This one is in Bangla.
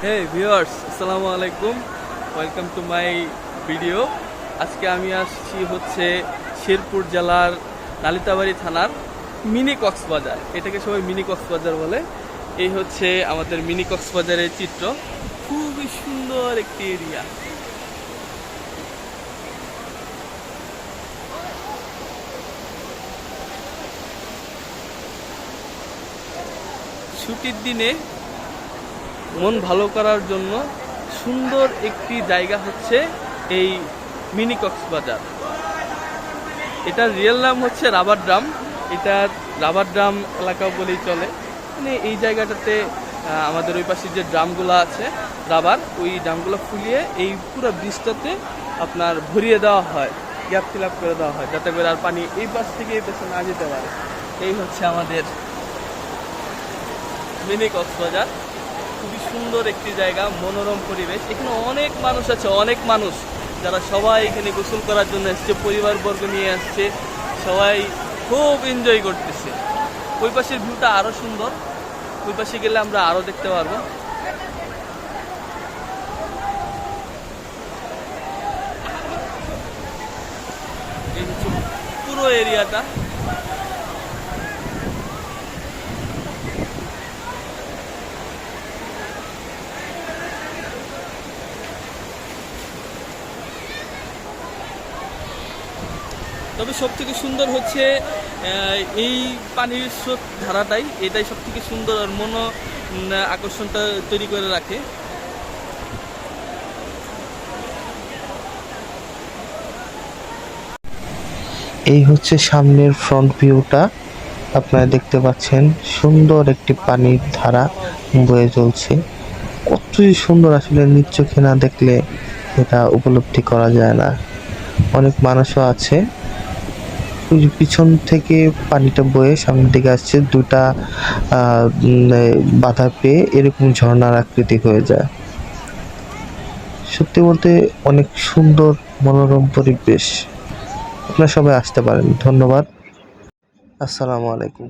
হে ভিউয়ার্স, আসসালামু আলাইকুম। Welcome to my video. আজকে আমি আসছি হচ্ছে শেরপুর জেলার নালিতাবাড়ি থানার মিনি কক্সবাজার। এটাকে সবাই মিনি কক্সবাজার বলে। এই হচ্ছে আমাদের মিনি কক্সবাজারের চিত্র। খুবই সুন্দর একটি এরিয়া। ছুটির দিনে মন ভালো করার জন্য সুন্দর একটি জায়গা হচ্ছে এই মিনি কক্সবাজার। এটার রিয়েল নাম হচ্ছে রাবার ড্রাম। এটা রাবার ড্রাম এলাকা বলেই চলে। মানে এই জায়গাটাতে আমাদের ওই পাশে যে ড্রামগুলো আছে রাবার, ওই ড্রামগুলো ফুলিয়ে এই পুরো ব্রিজটাতে আপনার ভরিয়ে দেওয়া হয়, গ্যাপ ফিল আপ করে দেওয়া হয়, যাতে করে আর পানি এই পাশ থেকে এই পাশে না যেতে পারে। এই হচ্ছে আমাদের মিনি কক্সবাজার। খুবই সুন্দর একটি জায়গা, মনোরম পরিবেশ। এখানে অনেক মানুষ আছে, অনেক মানুষ যারা সবাই এখানে গোসল করার জন্য এসছে, পরিবারবর্গ নিয়ে আসছে, সবাই খুব এনজয় করতেছে। ওই পাশের ভিউটা আরো সুন্দর, ওই পাশে গেলে আমরা আরো দেখতে পারবো। এই হচ্ছে পুরো এরিয়াটা। তবে সব থেকে সুন্দর হচ্ছে এই পানির স্রোত ধারাটাই, এটাই সব থেকে সুন্দর আর আকর্ষণটা তৈরি করে রাখে। এই হচ্ছে সামনের ফ্রন্ট ভিউটা। আপনারা দেখতে পাচ্ছেন সুন্দর একটি পানির ধারা বয়ে চলছে। কতই সুন্দর, আসলে নিজ চোখে না দেখলে এটা উপলব্ধি করা যায় না। অনেক মানুষও আছে। ওই যে পিছন থেকে পানিটা বয়ে সামনের দিকে আসছে, দুটা বাধা পেয়ে এরকম ঝর্ণার আকৃতি হয়ে যায়। সত্যি বলতে অনেক সুন্দর মনোরম পরিবেশ। আপনারা সবাই আসতে পারেন। ধন্যবাদ। আসসালামু আলাইকুম।